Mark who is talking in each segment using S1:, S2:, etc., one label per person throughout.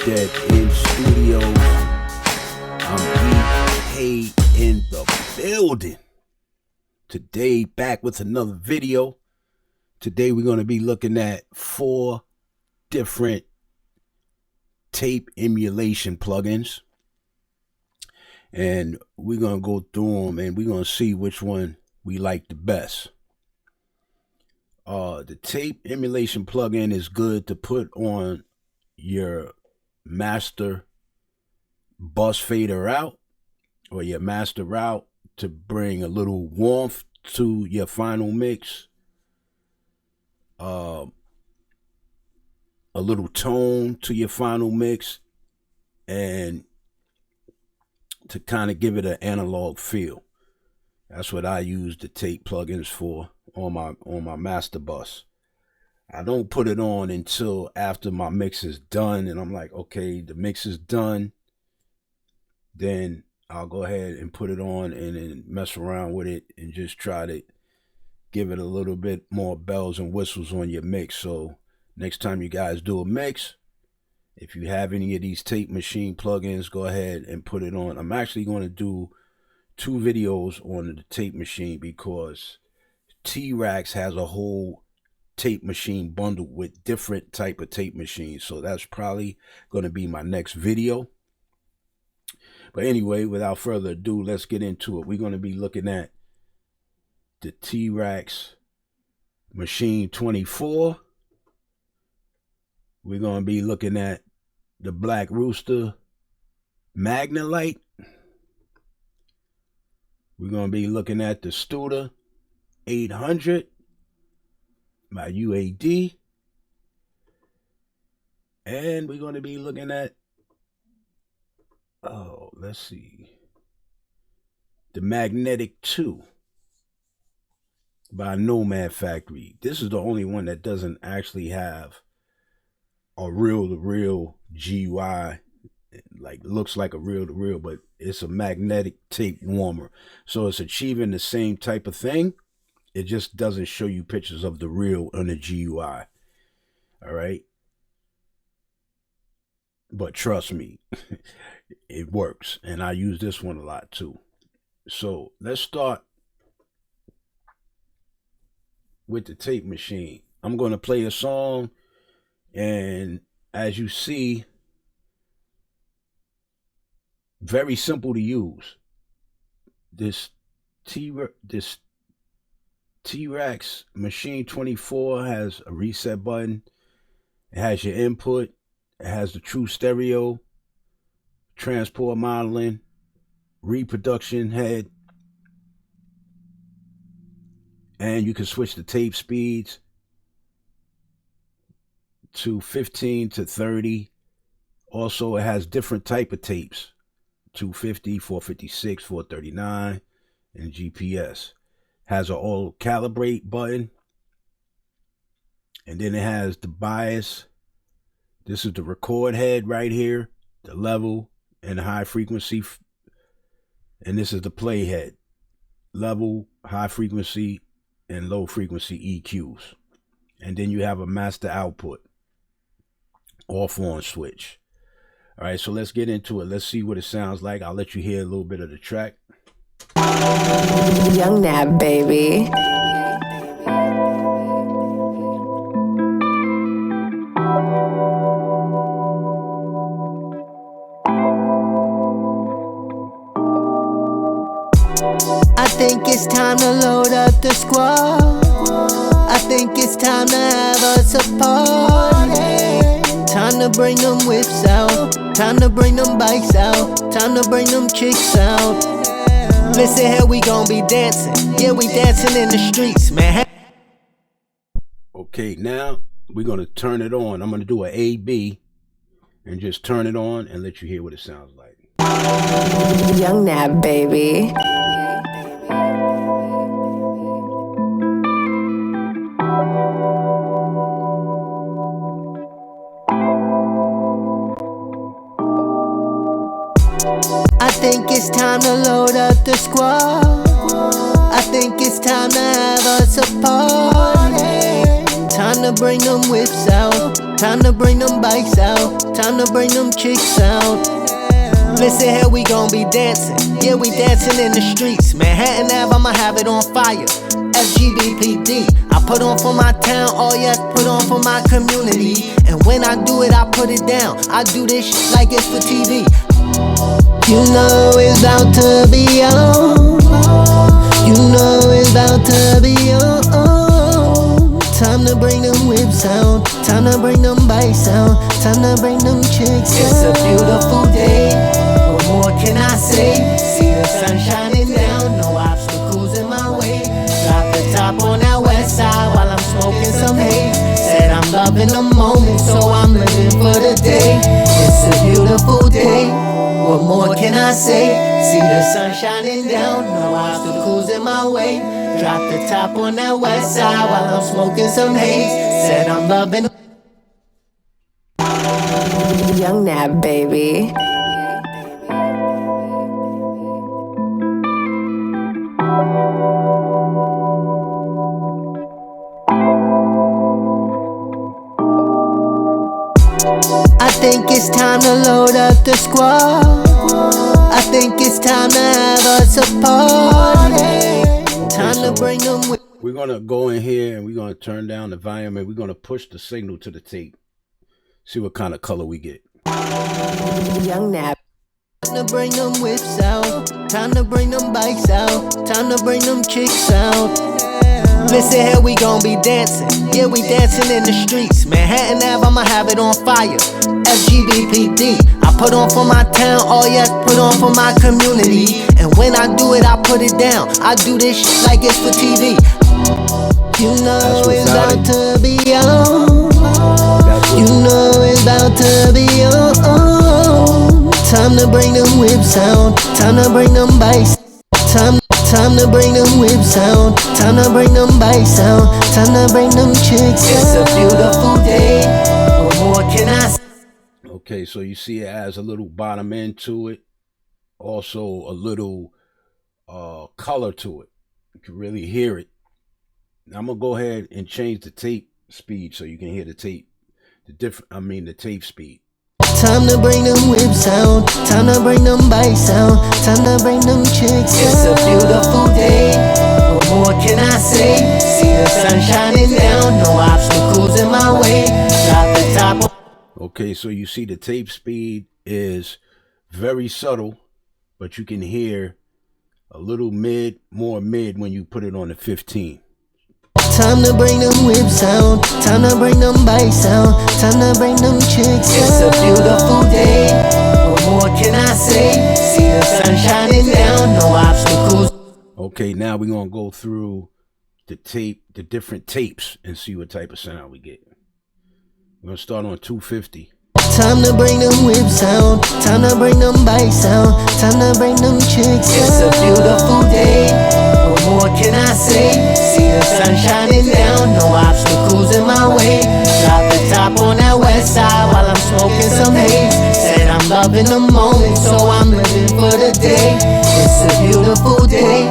S1: Dead in studios. I'm EK in the building. Today, back with another video. Today, we're going to be looking at 4 different tape emulation plugins. And we're going to go through them and we're going to see which one we like the best. The tape emulation plugin is good to put on your master bus fader out or your master route to bring a little warmth to your final mix, a little tone to your final mix, and to kind of give it an analog feel. That's what I use the tape plugins for on my master bus. I don't put it on until after my mix is done and I'm like, okay, the mix is done. Then I'll go ahead and put it on and then mess around with it and just try to give it a little bit more bells and whistles on your mix. So next time you guys do a mix, if you have any of these tape machine plugins, go ahead and put it on. I'm actually going to do 2 videos on the tape machine because T-Rax has a whole tape machine bundled with different type of tape machines. So that's probably going to be my next video. But anyway, without further ado, let's get into it. We're going to be looking at the T-Rax Machine 24. We're going to be looking at the Black Rooster Magnalite. We're going to be looking at the Studer 800 by UAD. And we're going to be looking at, let's see, the Magnetic 2 by Nomad Factory. This is the only one that doesn't actually have a reel-to-reel GUI. Like, looks like a reel-to-reel, but it's a magnetic tape warmer. So it's achieving the same type of thing. It just doesn't show you pictures of the reel on the GUI. All right. But trust me, it works. And I use this one a lot too. So let's start with the tape machine. I'm going to play a song. And as you see, very simple to use. This T-Rax Machine 24 has a reset button. It has your input. It has the true stereo, transport modeling, reproduction head. And you can switch the tape speeds to 15 to 30. Also, it has different type of tapes. 250, 456, 439, and GPS. Has an auto calibrate button. And then it has the bias. This is the record head right here, the level and high frequency. And this is the play head, level, high frequency, and low frequency EQs. And then you have a master output, off on switch. All right, so let's get into it. Let's see what it sounds like. I'll let you hear a little bit of the track.
S2: Young Nab, baby.
S3: I think it's time to load up the squad. I think it's time to have us a party. Time to bring them whips out. Time to bring them bikes out. Time to bring them chicks out. Listen here, we gon' be dancing. Yeah, we dancing in the streets, man.
S1: Okay, now we're going to turn it on. I'm going to do an A-B and just turn it on and let you hear what it sounds like.
S2: Young Nab, baby.
S3: I think it's time to load up the squad. I think it's time to have us a party. Time to bring them whips out. Time to bring them bikes out. Time to bring them chicks out. Listen here, we gon' be dancing. Yeah, we dancing in the streets. Manhattan Ave, I'ma have it on fire. FGBPD, I put on for my town, oh yes, put on for my community. And when I do it, I put it down. I do this shit like it's for TV. You know it's about to be on. You know it's about to be on. Time to bring them whips out. Time to bring them bikes out. Time to bring them chicks out. It's a beautiful day. What more can I say? See the sun shining down. No obstacles in my way. Drop the top on that west side while I'm smoking some haze. Said I'm loving the moment, so I'm living for the day. It's a beautiful day. What more can I say? See the sun shining down, no obstacles in my way. Drop the top on that west side while I'm smoking some haze. Said I'm loving.
S2: Young Nab, baby.
S3: I think it's time to load up the squad. I think it's time to have us a party. Time to bring them with.
S1: We're gonna go in here and we're gonna turn down the volume and we're gonna push the signal to the tape. See what kind of color we get.
S2: Young Nab.
S3: Time to bring them whips out. Time to bring them bikes out. Time to bring them chicks out. Listen here, we gon' be dancing. Yeah, we dancing in the streets. Manhattan Ave, I'ma have it on fire. FGBPD, I put on for my town, oh yes, put on for my community. And when I do it, I put it down. I do this shit like it's for TV. You know it's about to be on. You know it's about to be on. Time to bring them whips out. Time to bring them bikes. Time to bring them whips out. Time to bring them bikes out. Time to bring them chicks out. It's a beautiful day. What more can I say?
S1: Okay, so you see it has a little bottom end to it. Also a little color to it. You can really hear it. Now I'm gonna go ahead and change the tape speed so you can hear the tape. The tape speed.
S3: Time to bring them whips out. Time to bring them bikes out. Time to bring them chicks out. It's a beautiful day. What more can I say? See the sun shining down. No obstacles in my way. Drop the top.
S1: Okay, so you see the tape speed is very subtle, but you can hear a little more mid when you put it on the 15.
S3: Time to bring them whips out. Time to bring them bikes out. Time to bring them chicks out. It's a beautiful day. What more can I say? See the sun shining down. No obstacles.
S1: Okay, now we're going to go through the different tapes and see what type of sound we get. We're going to start on 250.
S3: Time to bring them whips out. Time to bring them bikes out. Time to bring them chicks out. It's a beautiful day. What more can I say? See the sun shining down. No obstacles in my way. Drop the top on that west side while I'm smoking some haze. Said I'm loving the moment, so I'm living for the day. It's a beautiful day.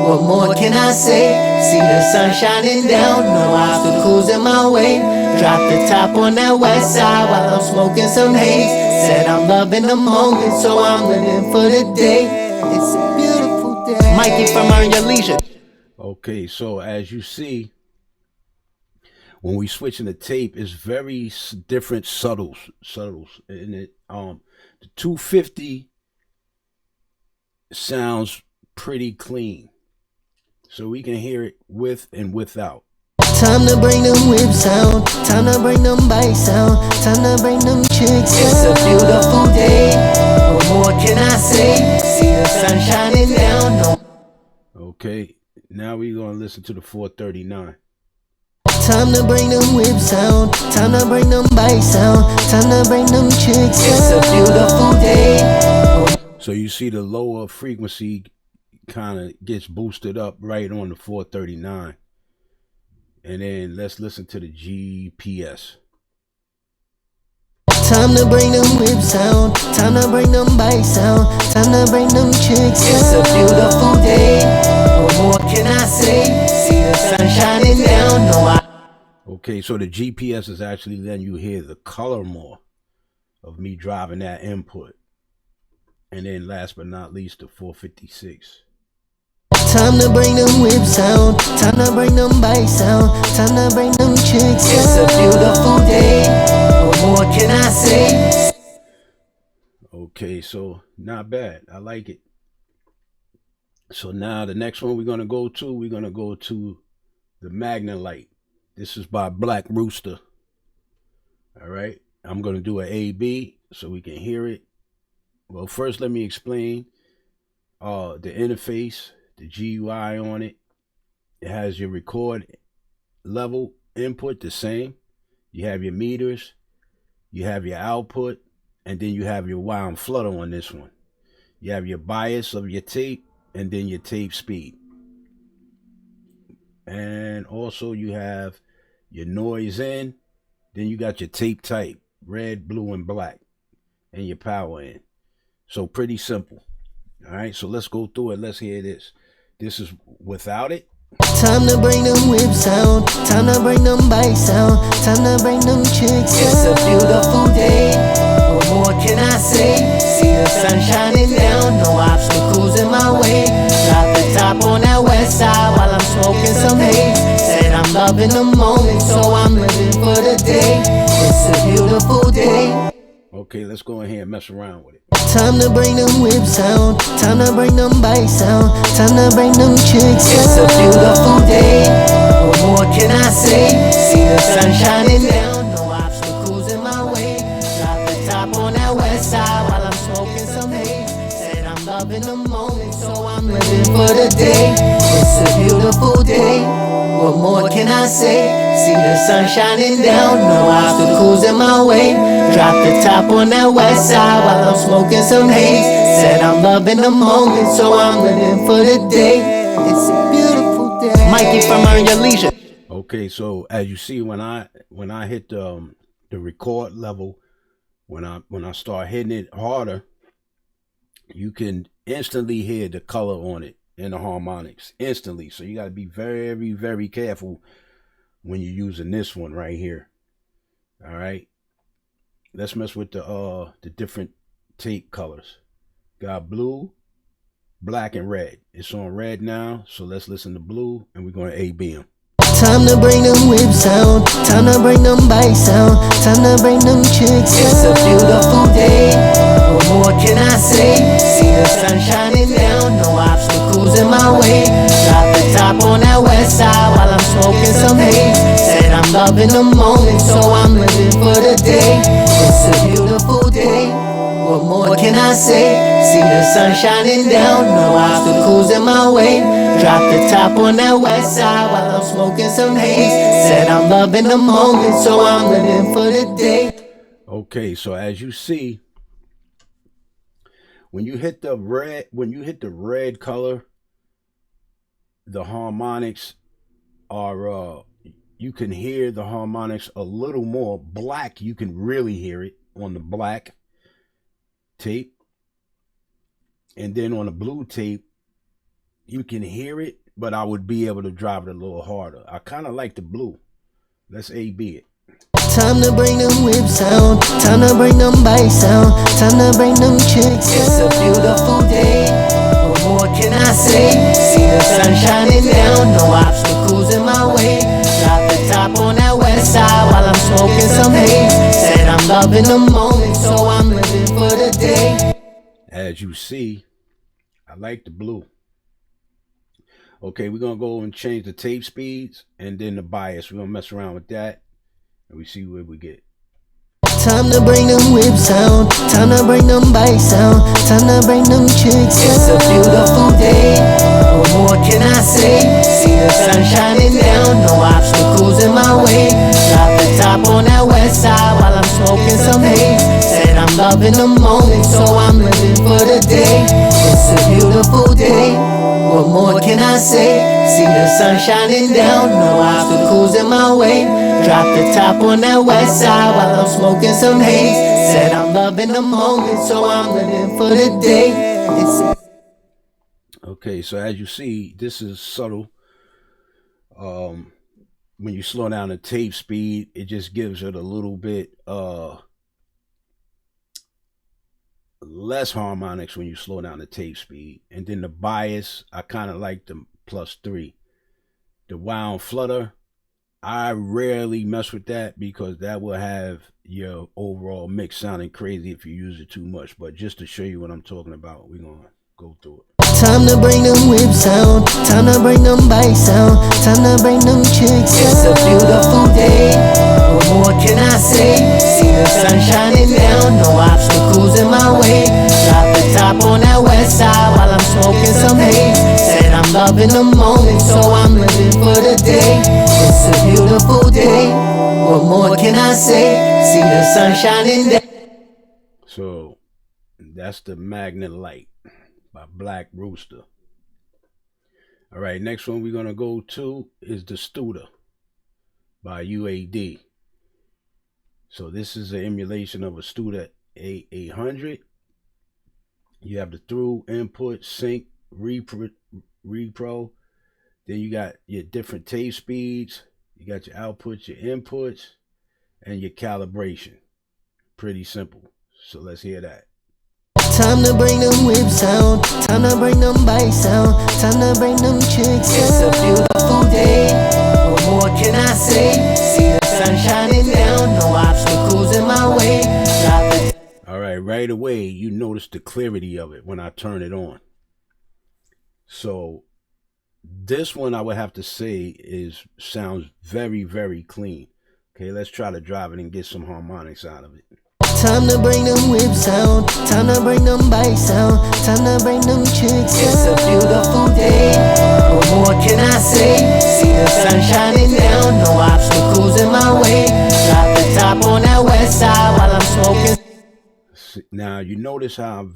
S3: What more can I say? See the sun shining down. No obstacles in my way. Drop the top on that west side while I'm smoking some haze. Said I'm loving the moment, so I'm living for the day. It's a beautiful day. Mikey from Earn Your Leisure.
S1: Okay, so as you see, when we switch in the tape, it's very different subtles in it. The 250 sounds pretty clean, so we can hear it with and without.
S3: Time to bring them whips out. Time to bring them bikes out. Time to bring them chicks out. It's a beautiful day. What more can I say? See the sun shining down. No.
S1: Okay, now we're going to listen to the 439.
S3: Time to bring them whips out. Time to bring them bikes out. Time to bring them chicks out. It's a beautiful day.
S1: So you see the lower frequency kind of gets boosted up right on the 439. And then let's listen to the GPS.
S3: Time to bring them whips out. Time to bring them bikes out. Time to bring them chicks out. It's a beautiful day. What more can I say? See the sun shining down. No,
S1: Okay, so the GPS is actually letting you hear the color more of me driving that input. And then last but not least, the 456.
S3: Time to bring them whips out. Time to bring them bikes out. Time to bring them chicks out. It's a beautiful day. What more can I say?
S1: Okay, so not bad. I like it. So now the next one we're going to go to the Magnalite. This is by Black Rooster. All right. I'm going to do an A-B so we can hear it. Well, first let me explain the interface, the GUI on it. It has your record level input the same. You have your meters, you have your output, and then you have your wow and flutter on this one. You have your bias of your tape, and then your tape speed. And also you have your noise in, then you got your tape type, red, blue, and black, and your power in. So pretty simple. All right, so let's go through it. Let's hear this. This is without it.
S3: Time to bring them whips out. Time to bring them bikes out. Time to bring them chicks out. It's a beautiful day. What more can I say? See the sun shining down. No obstacles in my way. Drop the top on that west side while I'm smoking some haze. Said I'm loving the moment, so I'm living for the day. It's a beautiful day.
S1: Okay, let's go in here and mess around with it.
S3: Time to bring them whips out. Time to bring them bikes out. Time to bring them chicks out. It's a beautiful day. What more can I say? See the sun shining down. No obstacles in my way. Drop the top on that west side while I'm smoking some haze. Said I'm loving the moment, so I'm living for the day. It's a beautiful day. What more can I say? See the sun shining down, no obstacles in my way. Drop the top on that west side while I'm smoking some haze. Said I'm loving the moment, so I'm living for the day. It's a beautiful day. Mikey from Earn Your Leisure.
S1: Okay, so as you see, when I hit the record level, when I start hitting it harder, you can instantly hear the color on it in the harmonics instantly. So you got to be very, very careful when you're using this one right here. All right, let's mess with the different tape colors. Got blue, black, and red. It's on red now, so let's listen to blue, and we're going to A-B them.
S3: Time to bring them whips out. Time to bring them bikes out. Time to bring them chicks out. It's a beautiful day. What more can I say? See the sun shining down. No obstacles in my way. Drop the top on that west side while I'm smoking some haze. Said I'm loving the moment, so I'm living for the day. It's a beautiful day. What more can I say? See the sun shining down. No obstacles in my way. Drop the top on that west side while I'm smoking some haze. Said I'm loving the moment, so I'm living for the day.
S1: Okay, so as you see, when you hit the red color, the harmonics are you can hear the harmonics a little more. Black, you can really hear it on the black tape. And then on the blue tape, you can hear it, but I would be able to drive it a little harder. I kind of like the blue. Let's A-B it.
S3: Time to bring them whips out. Time to bring them bikes out. Time to bring them chicks out. It's a beautiful day. What more can I say? See the sun shining down. No obstacles in my way. Drop the top on that west side while I'm smoking some haze. Said I'm loving the moment, so I'm living for the day.
S1: As you see, I like the blue. Okay, we're going to go and change the tape speeds and then the bias. We're going to mess around with that and we see what we get.
S3: Time to bring them whips out. Time to bring them bikes out. Time to bring them chicks out. It's a beautiful day. What more can I say? See the sun shining down. No obstacles in my way. Drop the top on that west side while I'm smoking some haze. Said I'm loving the moment, so I'm living for the day. It's a beautiful day. What more can I say? See the sun shining down. No obstacles in my way. Drop the top on that west side while I'm smoking some haze. Said I'm loving the moment, so I'm living for the day. Okay,
S1: so as you see, this is subtle. When when you slow down the tape speed, it just gives it a little bit less harmonics when you slow down the tape speed. And then the bias, I kind of like the +3. The wound flutter, I rarely mess with that because that will have your overall mix sounding crazy if you use it too much. But just to show you what I'm talking about, we're going to go through it.
S3: Time to bring them whip sound, time to bring them bike sound, time to bring them chicks. It's a beautiful day, what more can I say? See the sun shining down, no obstacles in my way. Drop the top on that west side while I'm smoking some haze. Said I'm loving the moment, so I'm living for the day. It's a beautiful day, what more can I say? See the sun shining down.
S1: So that's the Magnet Light by Black Rooster. All right, next one we're going to go to is the Studer by UAD. So this is an emulation of a Studer A800. You have the through, input, sync, repro. Then you got your different tape speeds. You got your outputs, your inputs, and your calibration. Pretty simple. So let's hear that.
S3: Time to bring them whip sound, time to bring them bike sound, time to bring them chicks. It's a beautiful day, what more can I say? See the sun shining down, no obstacles in my way.
S1: All right away you notice the clarity of it when I turn it on. So this one I would have to say sounds very, very clean. Okay, let's try to drive it and get some harmonics out of it.
S3: Time to bring them whip sound, time to bring them bike sound, time to bring them chicks. It's a beautiful day, what more can I say? See the sun shining down, no obstacles in my way. Drop the top on that west side while I'm smoking.
S1: Now you notice how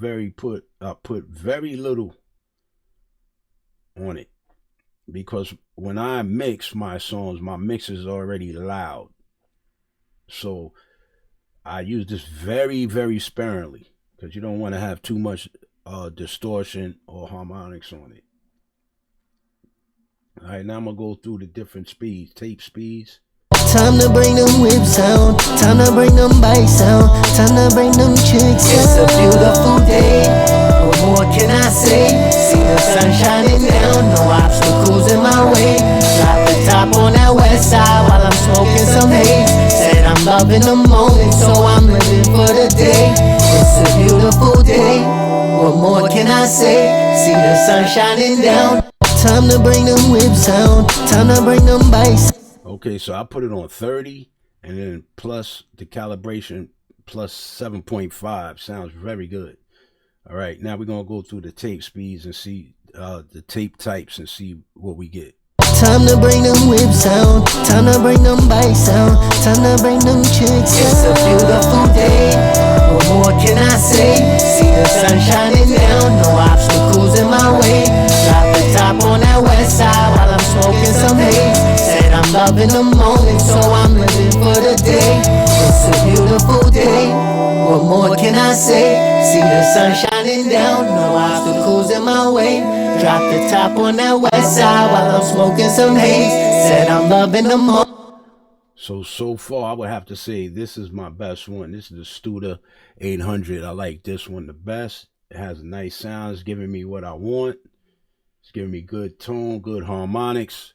S1: I put very little on it, because when I mix my songs, my mix is already loud. So I use this very, very sparingly because you don't want to have too much distortion or harmonics on it. All right, now I'm going to go through the different speeds, tape speeds.
S3: Time to bring them whip sound, time to bring them bike sound, time to bring them chicks. It's a beautiful day, what more can I say? See the sun shining down, no obstacles in my way. Drop the top on that west side while I'm smoking some haze. Said I'm loving the moment, so I'm living for the day. It's a beautiful day, what more can I say? See the sun shining down. Time to bring them whip sound, time to bring them bikes.
S1: Okay, so I put it on 30 and then plus the calibration plus 7.5. Sounds very good. All right, now we're going to go through the tape speeds and see the tape types and see what we get.
S3: Time to bring them whip sound, time to bring them bike sound, time to bring them chicks. It's a beautiful day, what more can I say? See the sun shining down, no obstacles in my way. Drop the top on that west side while I'm smoking some haze. Said I'm loving the moment, so I'm living for the day. It's a beautiful day, what more can I say? See the sun shining down, no obstacles in my way. Drop the top on that west side while I'm smoking some haze. Said I'm loving the moment.
S1: So far I would have to say this is my best one. This is the Studer 800. I like this one the best. It has nice sounds, giving me what I want. It's giving me good tone, good harmonics,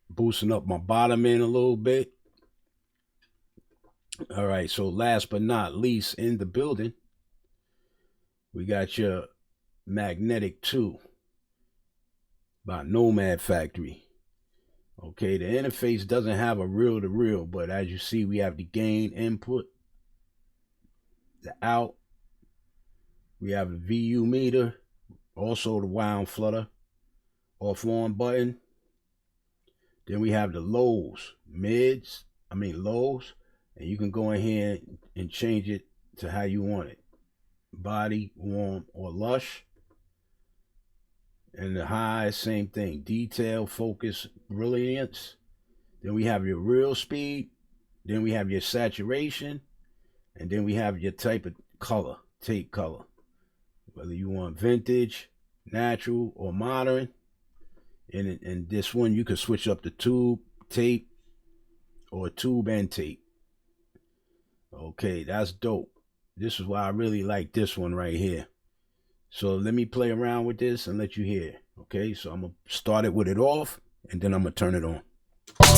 S1: boosting up my bottom end a little bit. All right, so last but not least in the building, we got your Magnetic 2 by Nomad Factory. Okay, the interface doesn't have a reel-to-reel, but as you see, we have the gain input, the out, we have the VU meter, also the wound flutter, off-on button. Then we have the lows, lows, and you can go in here and change it to how you want it. Body, warm, or lush. And the high, same thing. Detail, focus, brilliance. Then we have your real speed. Then we have your saturation. And then we have your type of color, tape color. Whether you want vintage, natural, or modern. And this one, you can switch up the tube, tape or tube and tape. Okay, that's dope. This is why I really like this one right here. So let me play around with this and let you hear. Okay, so I'm gonna start it with it off, and then I'm gonna turn it on.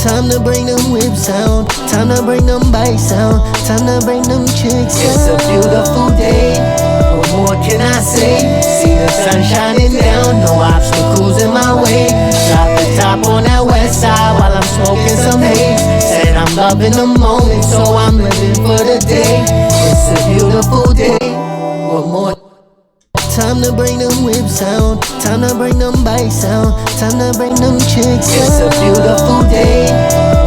S3: Time to bring them whips sound, time to bring them bikes sound, time to bring them chicks sound. It's a beautiful day, what more can I say? See the sun shining down, no obstacles in my way. Drop the top on that west side while I'm smoking some haze. Said I'm loving the moment, so I'm living for the day. It's a beautiful day, what more? Time to bring them whips sound, time to bring them bikes sound, time to bring them chicks sound. It's a beautiful day,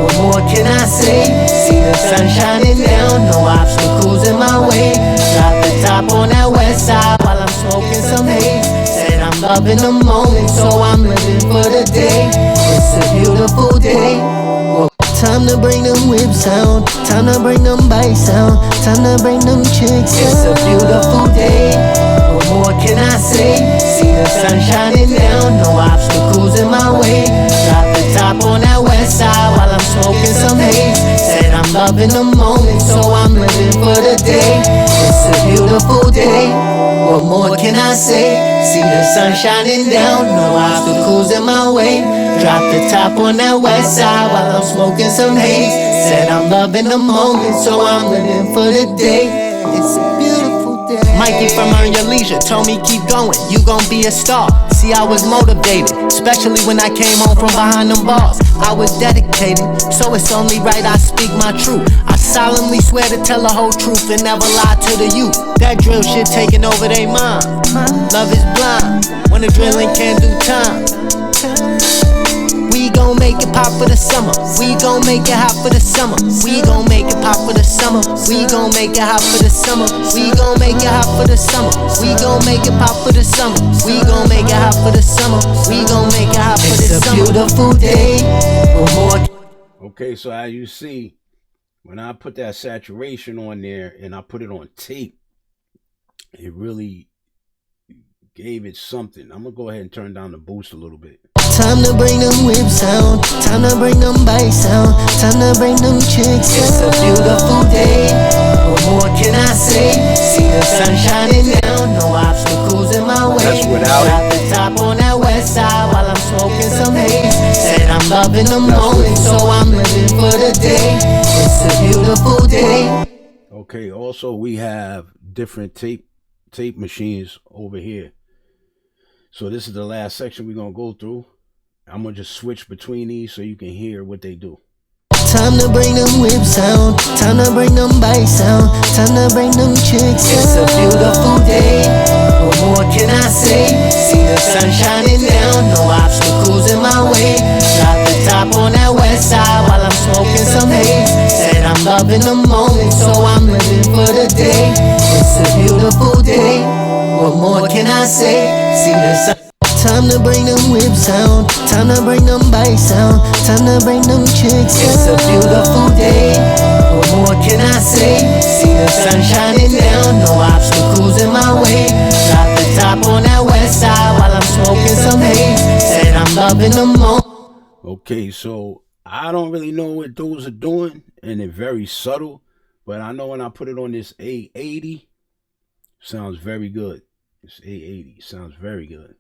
S3: what more can I say? See the sun shining down, no obstacles in my way. Drop the top on that west side while I'm smoking some haze. Said I'm loving the moment, so I'm living for the day. It's a beautiful day. Time to bring them whips sound, time to bring them bikes sound, time to bring them chicks sound. It's a beautiful day, what more can I say? See the sun shining down, no obstacles in my way. Drop the top on that west side while I'm smoking some haze. Said I'm loving the moment, so I'm living for the day. It's a beautiful day, what more can I say? See the sun shining down, no obstacles in my way. Drop the top on that west side while I'm smoking some haze. Said I'm loving the moment, so I'm living for the day. It's a beautiful day. Mikey from Earn Your Leisure told me keep going, you gon' be a star. See, I was motivated, especially when I came home from behind them bars. I was dedicated, so it's only right I speak my truth. I solemnly swear to tell the whole truth and never lie to the youth. That drill shit taking over they mind. Love is blind when the drilling can't do time. We gon' make it pop for the summer. We gon' make it hot for the summer. We gon' make it pop for the summer. We gon' make it hot for the summer. We gon' make it hot for the summer. We gon' make it pop for the summer. We gon' make it hot for the summer. We gon' make it hot for the summer. It's a beautiful day.
S1: Okay, so as you see, when I put that saturation on there and I put it on tape, it really gave it something. I'm gonna go ahead and turn down the boost a little bit.
S3: Time to bring them whips sound, time to bring them bikes sound, time to bring them chicks sound. It's a beautiful day, what more can I say? See the sun shining down, no obstacles in my way.
S1: That's without
S3: Drop the top on that west side while I'm smoking some haze. Said I'm loving the moment, so I'm living for the day. It's a beautiful day.
S1: Okay, also we have different tape machines over here. So this is the last section we're gonna go through. I'm gonna just switch between these so you can hear what they do.
S3: Time to bring them whips sound, time to bring them bikes sound, time to bring them chicks sound. It's a beautiful day, what more can I say? See the sun shining down, no obstacles in my way. Drop the top on that west side while I'm smoking some haze. Said I'm loving the moment, so I'm living for the day. It's a beautiful day, what more can I say? See the sun. Time to bring them whips sound, time to bring them bikes sound, time to bring them chicks sound. It's a beautiful day, what more can I say? See the sun shining down, no obstacles in my way. Drop the top on that west side while I'm smoking some haze. Said I'm loving the moment.
S1: Okay, so I don't really know what those are doing, and they're very subtle, but I know when I put it on this A80, sounds very good. This A80 sounds very good.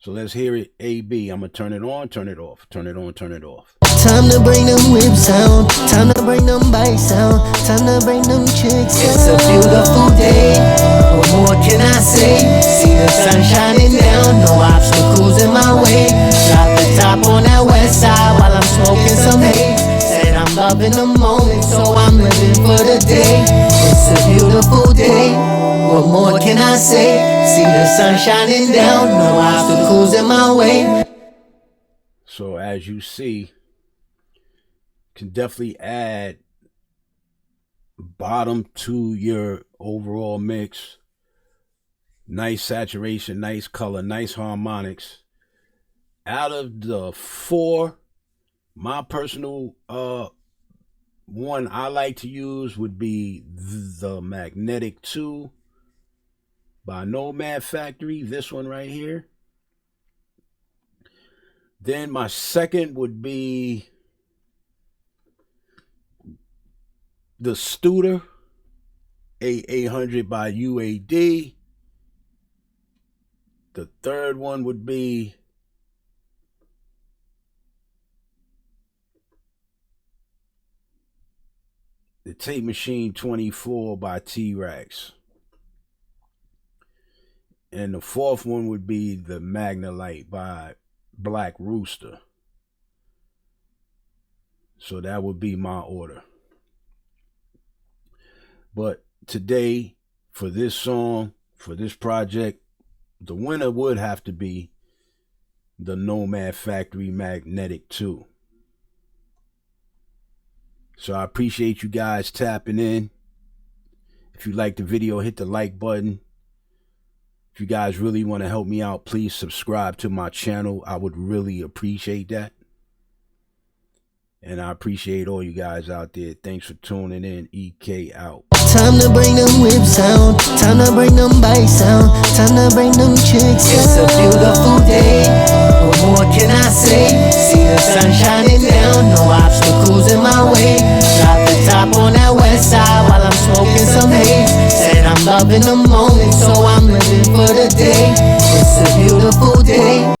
S1: So let's hear it. AB. I'm gonna turn it on, turn it off, turn it on, turn it off.
S3: Time to bring them whips sound, time to bring them bikes sound, time to bring them chicks sound. It's a beautiful day, what more can I say? See the sun shining down, no obstacles in my way. Drop the top on that west side while I'm smoking some haze. Said I'm loving the moment, so I'm living for the day. It's a beautiful day, what more can I say? See the sun shining down, no obstacles in my way.
S1: So as you see, can definitely add bottom to your overall mix. Nice saturation, nice color, nice harmonics. Out of the four, my personal one I like to use would be the Magnetic 2 by Nomad Factory, this one right here. Then my second would be the Studer A800 by UAD. The third one would be the Tape Machine 24 by T-Rex. And the fourth one would be the Magnalite by Black Rooster. So that would be my order. But today, for this song, for this project, the winner would have to be the Nomad Factory Magnetic 2. So I appreciate you guys tapping in. If you like the video, hit the like button. If you guys really want to help me out, please subscribe to my channel. I would really appreciate that. And I appreciate all you guys out there. Thanks for tuning in. EK out.
S3: Time to bring them whips out. Time to bring them bikes out. Time to bring them chicks out. It's a beautiful day. What more can I say? See the sun shining down. No obstacles in my way. Drop the top on that west side while I'm smoking some haze. Said I'm loving the moment, so I'm living for the